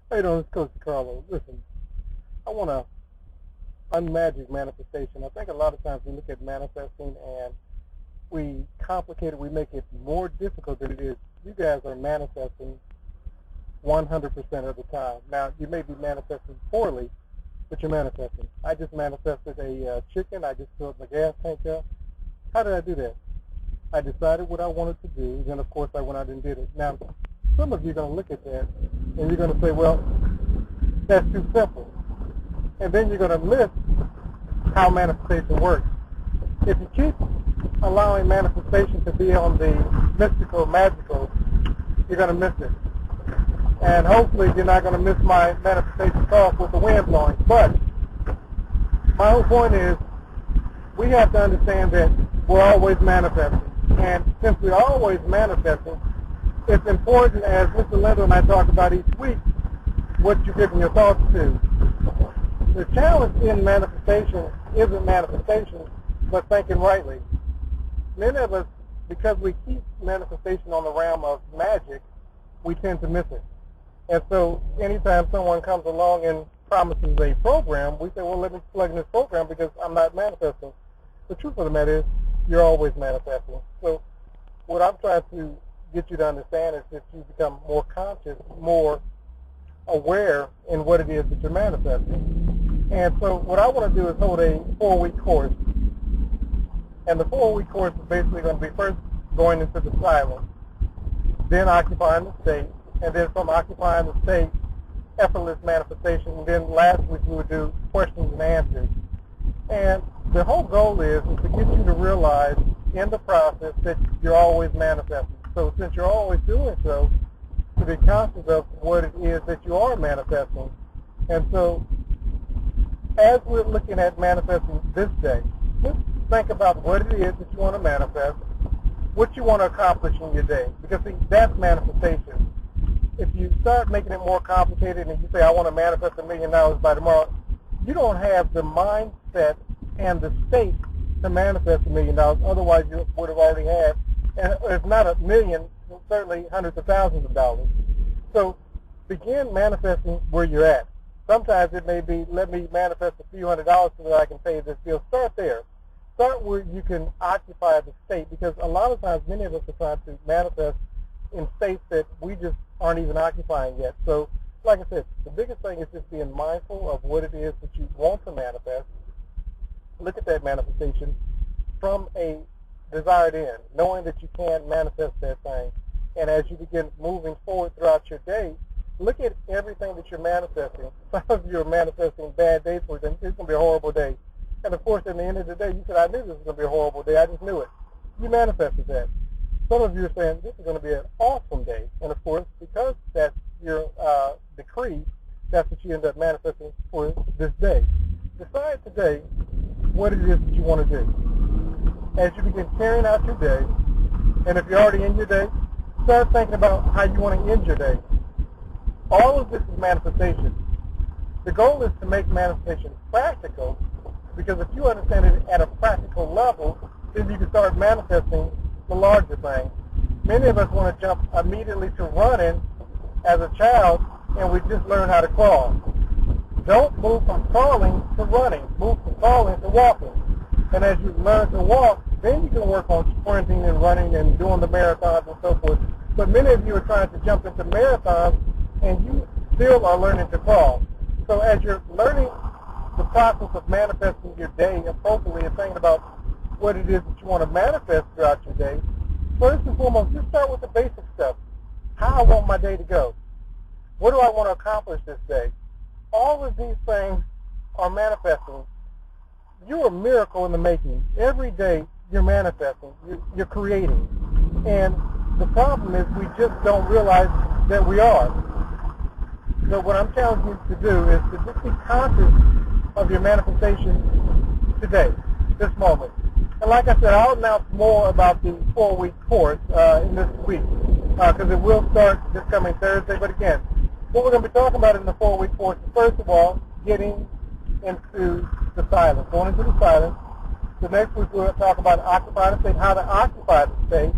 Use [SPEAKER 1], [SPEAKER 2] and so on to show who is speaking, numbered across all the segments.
[SPEAKER 1] Hey, doing? It's Coach Carlo. Listen, I want to unmagic manifestation. I think a lot of times we look at manifesting and we complicate it. We make it more difficult than it is. You guys are manifesting 100% of the time. Now, you may be manifesting poorly, but you're manifesting. I just manifested a chicken. I just filled my gas tank up. How did I do that? I decided what I wanted to do, then of course I went out and did it. Now, some of you are going to look at that and you're going to say, well, that's too simple. And then you're going to miss how manifestation works. If you keep allowing manifestation to be on the mystical, magical, you're going to miss it. And hopefully you're not going to miss my manifestation talk with the wind blowing. But my whole point is we have to understand that we're always manifesting. And since we're always manifesting, it's important, as Mr. Lindo and I talk about each week, what you're giving your thoughts to. The challenge in manifestation isn't manifestation, but thinking rightly. Many of us, because we keep manifestation on the realm of magic, we tend to miss it. And so anytime someone comes along and promises a program, we say, well, let me plug in this program because I'm not manifesting. The truth of the matter is you're always manifesting. So what I'm trying to get you to understand is that you become more conscious, more aware in what it is that you're manifesting. And so what I want to do is hold a 4-week course. And the 4-week course is basically going to be first going into the silence, then occupying the state, and then from occupying the state, effortless manifestation, and then last week we would do questions and answers. And the whole goal is to get you to realize in the process that you're always manifesting. So since you're always doing so, to be conscious of what it is that you are manifesting. And so as we're looking at manifesting this day, just think about what it is that you want to manifest, what you want to accomplish in your day. Because see, that's manifestation. If you start making it more complicated and you say, I want to manifest $1 million by tomorrow, you don't have the mindset and the state to manifest $1 million. Otherwise, you would have already had, and if not $1 million, certainly hundreds of thousands of dollars. So begin manifesting where you're at. Sometimes it may be, let me manifest a few $100s so that I can pay this bill. Start there. Start where you can occupy the state, because a lot of times many of us are trying to manifest in states that we just aren't even occupying yet. So like I said, the biggest thing is just being mindful of what it is that you want to manifest. Look at that manifestation from a desired end, knowing that you can manifest that thing. And as you begin moving forward throughout your day, look at everything that you're manifesting. Some of you are manifesting bad days for them. It's going to be a horrible day. And of course, at the end of the day, you said, I knew this was going to be a horrible day. I just knew it. You manifested that. Some of you are saying, this is going to be an awesome day. And of course, because that's your decree, that's what you end up manifesting for this day. Decide today what it is that you want to do. As you begin carrying out your day, and if you're already in your day, start thinking about how you want to end your day. All of this is manifestation. The goal is to make manifestation practical, because if you understand it at a practical level, then you can start manifesting the larger thing. Many of us want to jump immediately to running as a child, and we just learn how to crawl. Don't move from crawling to running. Move from crawling to walking. And as you learn to walk, then you can work on sprinting and running and doing the marathons and so forth. But many of you are trying to jump into marathons, and you still are learning to crawl. So as you're learning the process of manifesting your day appropriately and thinking about what it is that you want to manifest throughout your day, first and foremost, just start with the basic stuff. How I want my day to go. What do I want to accomplish this day? All of these things are manifesting. You're a miracle in the making. Every day you're manifesting. You're creating. And the problem is we just don't realize that we are. So what I'm challenging you to do is to just be conscious of your manifestation today, this moment. And like I said, I'll announce more about the 4-week course in this week, because it will start this coming Thursday. But again, what we're going to be talking about in the 4-week course is, first of all, getting into the silence, going into the silence. The next week we'll talk about occupying the state, how to occupy the state.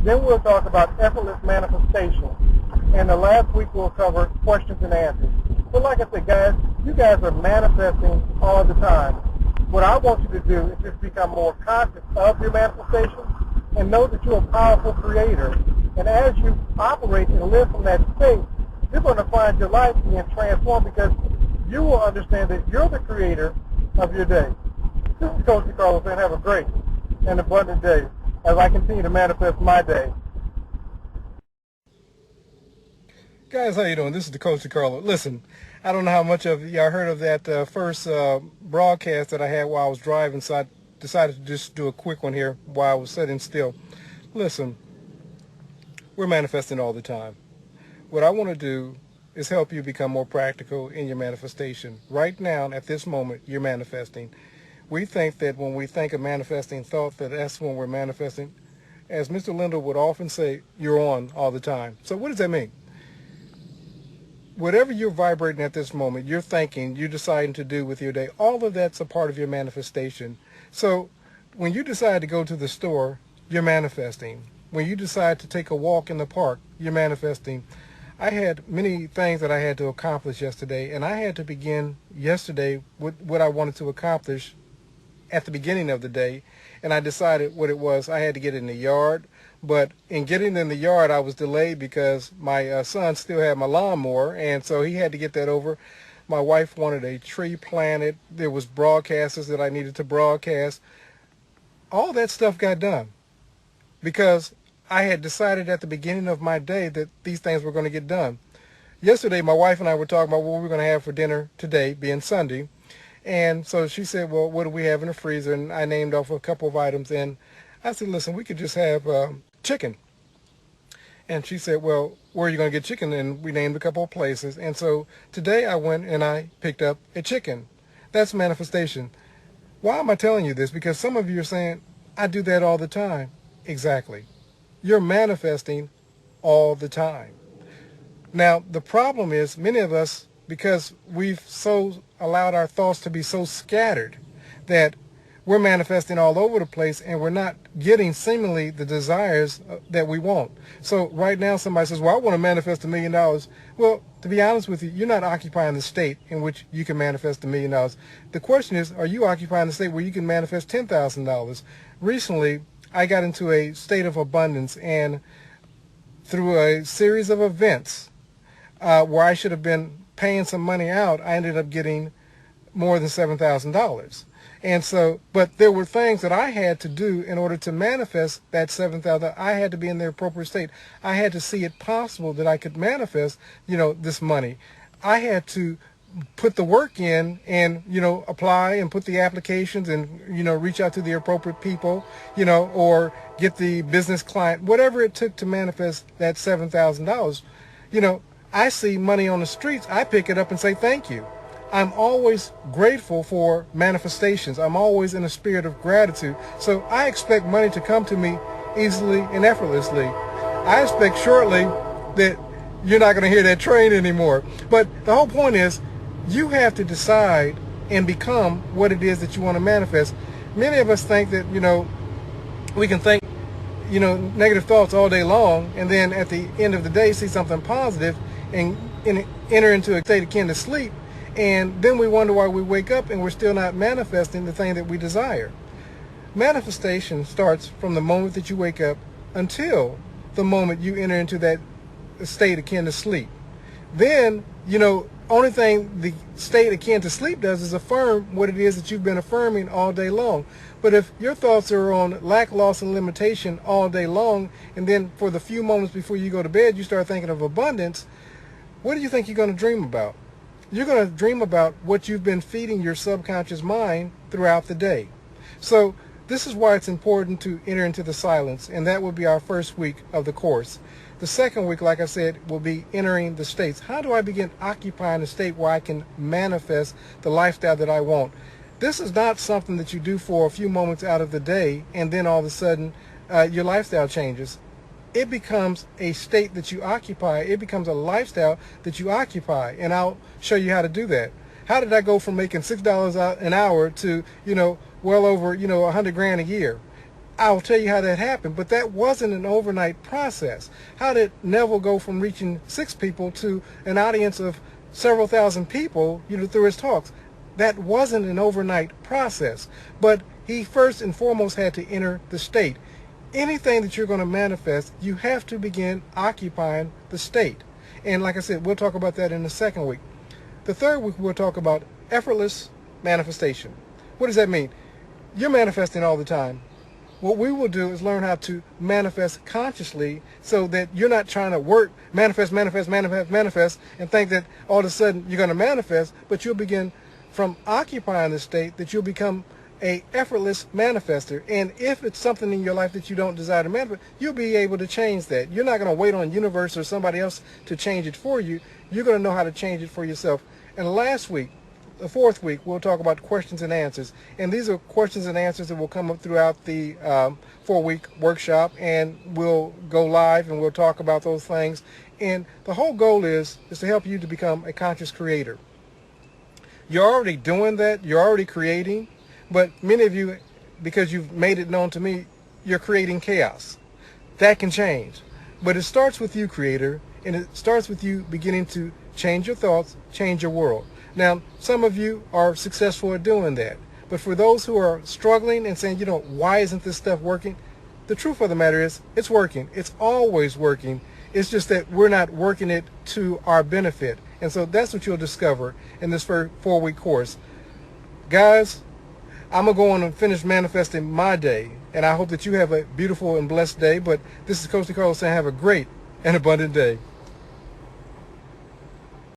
[SPEAKER 1] Then we'll talk about effortless manifestation. And the last week we'll cover questions and answers. But like I said, guys, you guys are manifesting all the time. What I want you to do is just become more conscious of your manifestation and know that you're a powerful creator. And as you operate and live from that state, you're going to find your life being transformed because you will understand that you're the creator of your day. This is Coach Carlos, and have a great and abundant day as I continue to manifest my day.
[SPEAKER 2] Guys, how you doing? This is the Coach Carlo. Listen, I don't know how much of y'all heard of that first broadcast that I had while I was driving, so I decided to just do a quick one here while I was sitting still. Listen, we're manifesting all the time. What I want to do is help you become more practical in your manifestation. Right now, at this moment, you're manifesting. We think that when we think of manifesting thought, that's when we're manifesting. As Mr. Lindo would often say, you're on all the time. So what does that mean? Whatever you're vibrating at this moment, you're thinking, you're deciding to do with your day, all of that's a part of your manifestation. So when you decide to go to the store, you're manifesting. When you decide to take a walk in the park, you're manifesting. I had many things that I had to accomplish yesterday, and I had to begin yesterday with what I wanted to accomplish at the beginning of the day, and I decided what it was. I had to get in the yard, but in getting in the yard, I was delayed because my son still had my lawnmower, and so he had to get that over. My wife wanted a tree planted. There was broadcasters that I needed to broadcast. All that stuff got done because I had decided at the beginning of my day that these things were going to get done. Yesterday, my wife and I were talking about what we were going to have for dinner today, being Sunday. And so she said, well, what do we have in the freezer? And I named off a couple of items. And I said, listen, we could just have chicken. And she said, well, where are you going to get chicken? And we named a couple of places. And so today I went and I picked up a chicken. That's manifestation. Why am I telling you this? Because some of you are saying, I do that all the time. Exactly. You're manifesting all the time. Now, the problem is many of us, because we've so allowed our thoughts to be so scattered that we're manifesting all over the place and we're not getting seemingly the desires that we want. So right now somebody says, well, I want to manifest $1 million. Well, to be honest with you, you're not occupying the state in which you can manifest $1 million. The question is, are you occupying the state where you can manifest $10,000? Recently, I got into a state of abundance, and through a series of events where I should have been paying some money out, I ended up getting more than $7,000. And so, but there were things that I had to do in order to manifest that $7,000. I had to be in the appropriate state. I had to see it possible that I could manifest, this money. I had to put the work in and, apply and put the applications and, reach out to the appropriate people, or get the business client, whatever it took to manifest that $7,000. I see money on the streets. I pick it up and say, thank you. I'm always grateful for manifestations. I'm always in a spirit of gratitude. So I expect money to come to me easily and effortlessly. I expect shortly that you're not going to hear that train anymore. But the whole point is, you have to decide and become what it is that you want to manifest. Many of us think that, we can think, negative thoughts all day long, and then at the end of the day see something positive and enter into a state akin to sleep. And then we wonder why we wake up and we're still not manifesting the thing that we desire. Manifestation starts from the moment that you wake up until the moment you enter into that state akin to sleep. Then, only thing the state akin to sleep does is affirm what it is that you've been affirming all day long. But if your thoughts are on lack, loss, and limitation all day long, and then for the few moments before you go to bed, you start thinking of abundance, what do you think you're going to dream about? You're going to dream about what you've been feeding your subconscious mind throughout the day. So this is why it's important to enter into the silence, and that will be our first week of the course. The second week, like I said, will be entering the states. How do I begin occupying a state where I can manifest the lifestyle that I want? This is not something that you do for a few moments out of the day and then all of a sudden your lifestyle changes. It becomes a state that you occupy. It becomes a lifestyle that you occupy. And I'll show you how to do that. How did I go from making $6 an hour to, well over, $100 grand a year? I'll tell you how that happened, but that wasn't an overnight process. How did Neville go from reaching 6 people to an audience of several thousand people, through his talks? That wasn't an overnight process, but he first and foremost had to enter the state. Anything that you're going to manifest, you have to begin occupying the state. And like I said, we'll talk about that in the second week. The third week, we'll talk about effortless manifestation. What does that mean? You're manifesting all the time. What we will do is learn how to manifest consciously so that you're not trying to manifest, and think that all of a sudden you're going to manifest, but you'll begin from occupying the state that you'll become a effortless manifester. And if it's something in your life that you don't desire to manifest, you'll be able to change that. You're not going to wait on the universe or somebody else to change it for you. You're going to know how to change it for yourself. And last week, the fourth week, we'll talk about questions and answers. And these are questions and answers that will come up throughout the 4-week workshop, and we'll go live and we'll talk about those things. And the whole goal is to help you to become a conscious creator. You're already doing that. You're already creating. But many of you, because you've made it known to me, you're creating chaos. That can change. But it starts with you, creator, and it starts with you beginning to change your thoughts, change your world. Now, some of you are successful at doing that. But for those who are struggling and saying, why isn't this stuff working? The truth of the matter is, it's working. It's always working. It's just that we're not working it to our benefit. And so that's what you'll discover in this 4-week course. Guys, I'm going to go on and finish manifesting my day. And I hope that you have a beautiful and blessed day. But this is Coach Carlos saying have a great and abundant day.